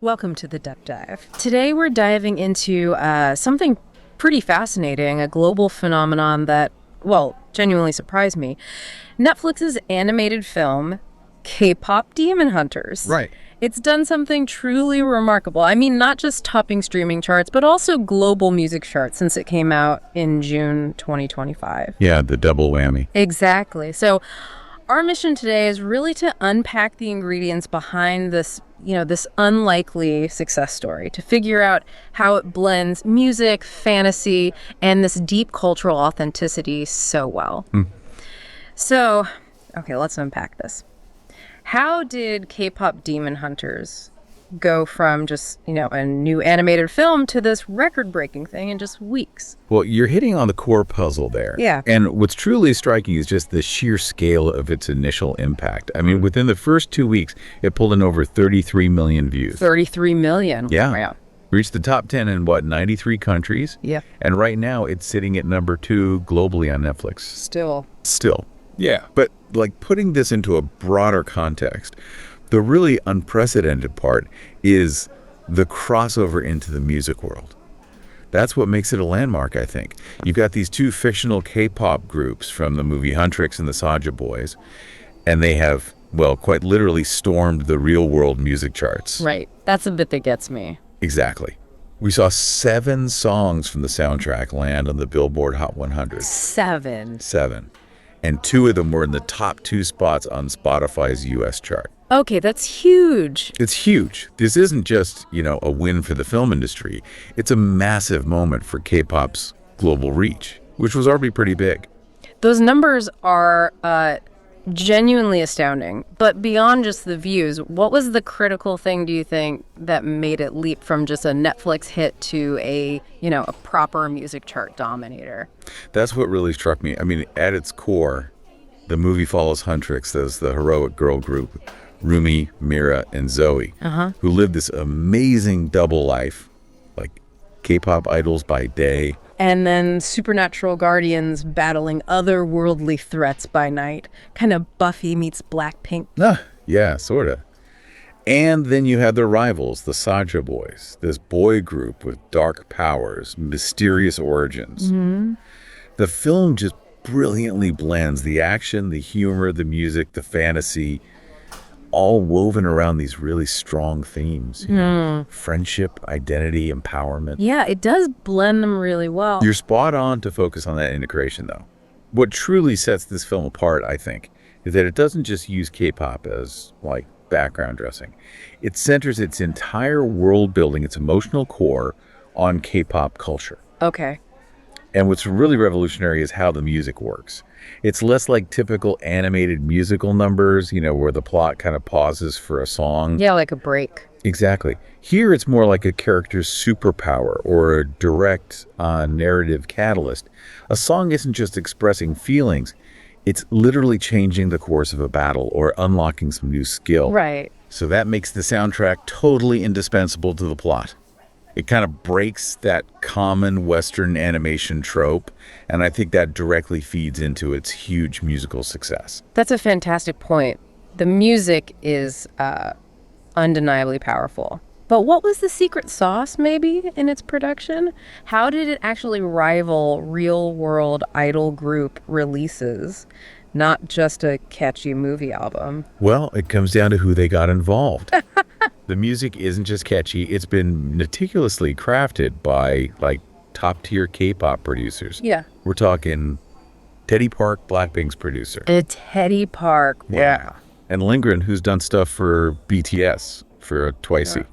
Welcome to the Deep Dive. Today we're diving into something pretty fascinating, a global phenomenon that, well, genuinely surprised me. Netflix's animated film, K-Pop Demon Hunters. Right. It's done something truly remarkable. I mean, not just topping streaming charts, but also global music charts since it came out in June 2025. Yeah, the double whammy. Exactly. So our mission today is really to unpack the ingredients behind this, this unlikely success story, to figure out how it blends music, fantasy, and this deep cultural authenticity so well. So, okay, let's unpack this. How did K-Pop Demon Hunters go from just, a new animated film to this record-breaking thing in just weeks? Well, you're hitting on the core puzzle there. Yeah. And what's truly striking is just the sheer scale of its initial impact. I mean, within the first 2 weeks, it pulled in over 33 million views. 33 million? Yeah. Wow. Reached the top 10 in, 93 countries? Yeah. And right now, it's sitting at number 2 globally on Netflix. Still. Yeah. But, putting this into a broader context, the really unprecedented part is the crossover into the music world. That's what makes it a landmark, I think. You've got these two fictional K-pop groups from the movie Huntr and the Saja Boys, and they have, quite literally stormed the real-world music charts. Right. That's the bit that gets me. Exactly. We saw 7 songs from the soundtrack land on the Billboard Hot 100. 7. And 2 of them were in the top 2 spots on Spotify's US chart. Okay, that's huge. It's huge. This isn't just, a win for the film industry. It's a massive moment for K-pop's global reach, which was already pretty big. Those numbers are genuinely astounding. But beyond just the views, what was the critical thing, do you think, that made it leap from just a Netflix hit to a proper music chart dominator? That's what really struck me. I mean, at its core, the movie follows Huntr, the heroic girl group, Rumi, Mira, and Zoe, who live this amazing double life, like K-pop idols by day. And then supernatural guardians battling otherworldly threats by night. Kind of Buffy meets Blackpink. Yeah, sort of. And then you have their rivals, the Saja Boys, this boy group with dark powers, mysterious origins. The film just brilliantly blends the action, the humor, the music, the fantasy, all woven around these really strong themes. Friendship, identity, empowerment. Yeah, it does blend them really well. You're spot on to focus on that integration, though. What truly sets this film apart, I think, is that it doesn't just use K-pop as, background dressing. It centers its entire world building, its emotional core, on K-pop culture. Okay. And what's really revolutionary is how the music works. It's less like typical animated musical numbers, where the plot kind of pauses for a song. Yeah, like a break. Exactly. Here it's more like a character's superpower or a direct narrative catalyst. A song isn't just expressing feelings. It's literally changing the course of a battle or unlocking some new skill. Right. So that makes the soundtrack totally indispensable to the plot. It kind of breaks that common Western animation trope, and I think that directly feeds into its huge musical success. That's a fantastic point. The music is undeniably powerful. But what was the secret sauce, maybe, in its production? How did it actually rival real-world idol group releases, not just a catchy movie album? Well, it comes down to who they got involved. The music isn't just catchy. It's been meticulously crafted by, top-tier K-pop producers. Yeah. We're talking Teddy Park, Blackpink's producer. Teddy Park. Wow. Yeah. And Lindgren, who's done stuff for BTS, for Twice. Yeah.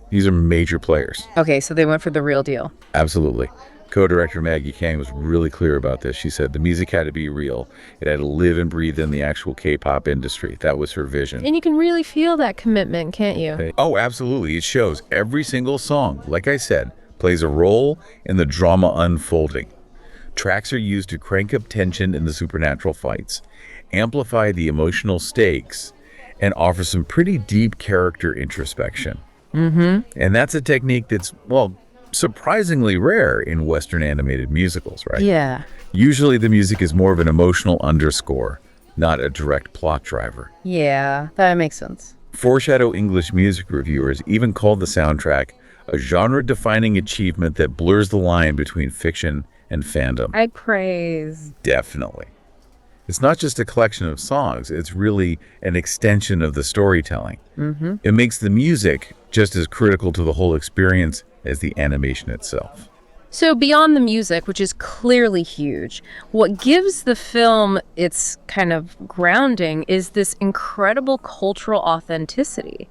These are major players. Okay, so they went for the real deal. Absolutely. Co-director Maggie Kang was really clear about this. She said the music had to be real. It had to live and breathe in the actual K-pop industry. That was her vision. And you can really feel that commitment, can't you? Oh, absolutely. It shows. Every single song, like I said, plays a role in the drama unfolding. Tracks are used to crank up tension in the supernatural fights, amplify the emotional stakes, and offer some pretty deep character introspection. And that's a technique that's, surprisingly rare in Western animated musicals, right? Yeah. Usually the music is more of an emotional underscore, not a direct plot driver. Yeah, that makes sense. Foreshadow English music reviewers even called the soundtrack a genre-defining achievement that blurs the line between fiction and fandom. I praise. Definitely. It's not just a collection of songs, it's really an extension of the storytelling. It makes the music just as critical to the whole experience as the animation itself. So beyond the music, which is clearly huge, what gives the film its kind of grounding is this incredible cultural authenticity.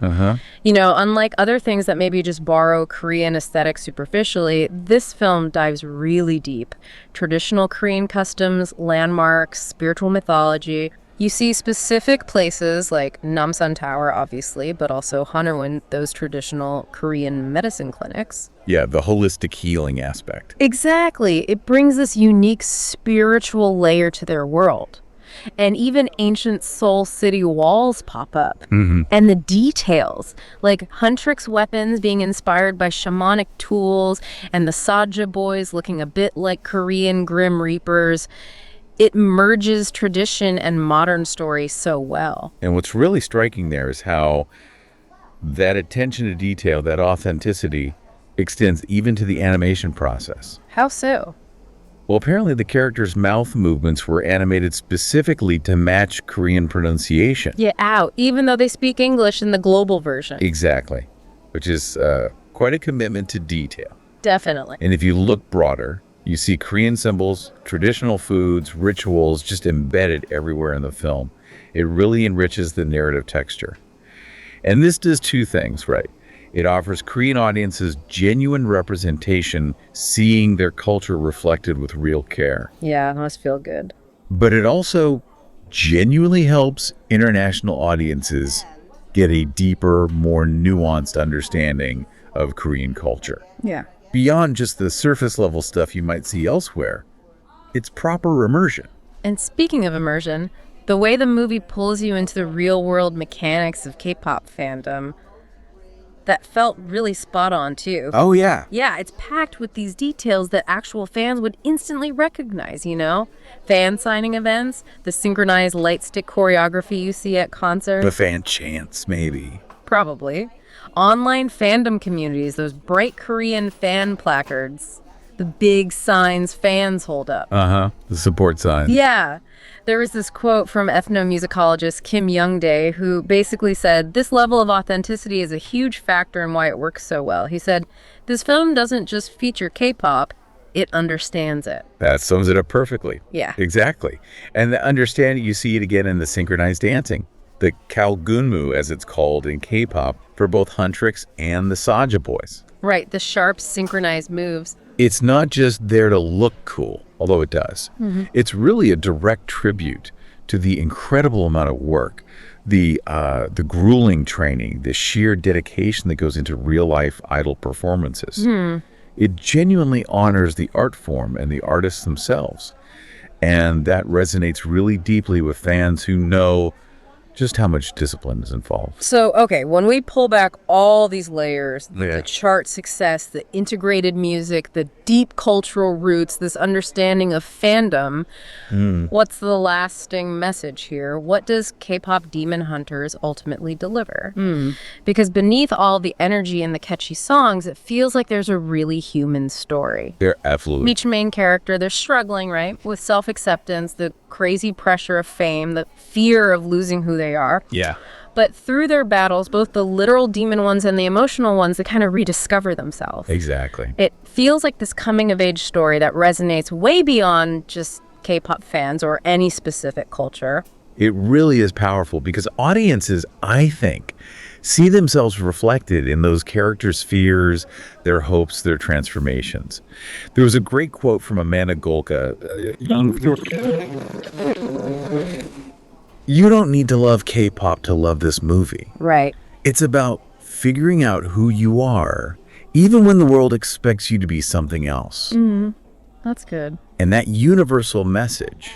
You know, unlike other things that maybe just borrow Korean aesthetic superficially, this film dives really deep. Traditional Korean customs, landmarks, spiritual mythology. You see specific places like Namsan Tower, obviously, but also Huntr, those traditional Korean medicine clinics. Yeah, the holistic healing aspect. Exactly. It brings this unique spiritual layer to their world. And even ancient Seoul city walls pop up. And the details, like Huntr's weapons being inspired by shamanic tools and the Saja Boys looking a bit like Korean Grim Reapers. It merges tradition and modern story so well. And what's really striking there is how that attention to detail, that authenticity, extends even to the animation process. How so? Well, apparently the characters' mouth movements were animated specifically to match Korean pronunciation. Yeah, even though they speak English in the global version. Exactly, which is quite a commitment to detail. Definitely. And if you look broader, you see Korean symbols, traditional foods, rituals just embedded everywhere in the film. It really enriches the narrative texture. And this does two things, right? It offers Korean audiences genuine representation, seeing their culture reflected with real care. Yeah, it must feel good. But it also genuinely helps international audiences get a deeper, more nuanced understanding of Korean culture. Yeah. Beyond just the surface level stuff you might see elsewhere, it's proper immersion. And speaking of immersion, the way the movie pulls you into the real world mechanics of K-pop fandom, that felt really spot on too. Oh, yeah. Yeah, it's packed with these details that actual fans would instantly recognize, you know? Fan signing events, the synchronized light stick choreography you see at concerts. The fan chants, maybe. Probably. Online fandom communities, those bright Korean fan placards, the big signs fans hold up. The support signs. Yeah. There was this quote from ethnomusicologist Kim Youngdae, who basically said, this level of authenticity is a huge factor in why it works so well. He said, this film doesn't just feature K-pop, it understands it. That sums it up perfectly. Yeah. Exactly. And the understanding, you see it again in the synchronized dancing. The Kalgunmu, as it's called in K-pop, for both Huntrix and the Saja Boys. Right, the sharp, synchronized moves. It's not just there to look cool, although it does. It's really a direct tribute to the incredible amount of work, the grueling training, the sheer dedication that goes into real-life idol performances. It genuinely honors the art form and the artists themselves. And that resonates really deeply with fans who know just how much discipline is involved. So, okay, when we pull back all these layers, Yeah. the chart success, the integrated music, the deep cultural roots, this understanding of fandom, what's the lasting message here? What does K-pop Demon Hunters ultimately deliver? Because beneath all the energy and the catchy songs, it feels like there's a really human story. They're absolutely. Each main character, they're struggling, right? With self-acceptance, the crazy pressure of fame, the fear of losing who they are. Yeah. But through their battles, both the literal demon ones and the emotional ones, they kind of rediscover themselves. Exactly. It feels like this coming-of-age story that resonates way beyond just K-pop fans or any specific culture. It really is powerful because audiences, I think, see themselves reflected in those characters' fears, their hopes, their transformations. There was a great quote from Amanda Golka. You don't need to love K-pop to love this movie. Right. It's about figuring out who you are, even when the world expects you to be something else. That's good. And that universal message,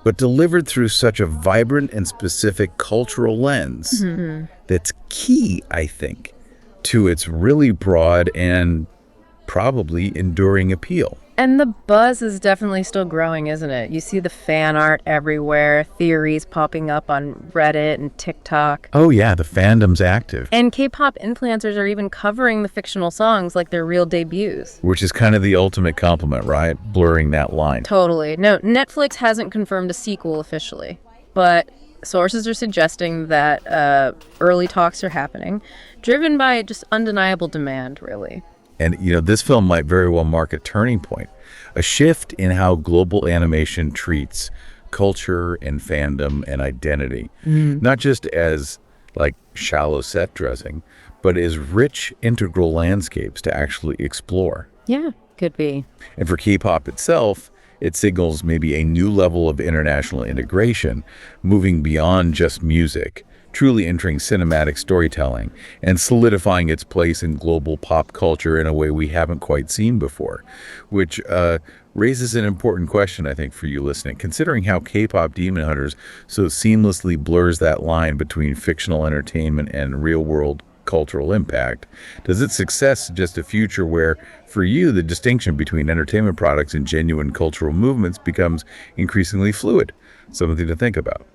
but delivered through such a vibrant and specific cultural lens, that's key, I think, to its really broad and probably enduring appeal. And the buzz is definitely still growing, isn't it? You see the fan art everywhere, theories popping up on Reddit and TikTok. Oh yeah, the fandom's active. And K-pop influencers are even covering the fictional songs like their real debuts. Which is kind of the ultimate compliment, right? Blurring that line. Totally. No, Netflix hasn't confirmed a sequel officially, but sources are suggesting that early talks are happening, driven by just undeniable demand, really. And, this film might very well mark a turning point, a shift in how global animation treats culture and fandom and identity, not just as like shallow set dressing, but as rich integral landscapes to actually explore. Yeah, could be. And for K-pop itself, it signals maybe a new level of international integration, moving beyond just music, truly entering cinematic storytelling and solidifying its place in global pop culture in a way we haven't quite seen before, which raises an important question, I think, for you listening. Considering how K-pop Demon Hunters so seamlessly blurs that line between fictional entertainment and real-world cultural impact, does its success suggest a future where, for you, the distinction between entertainment products and genuine cultural movements becomes increasingly fluid? Something to think about.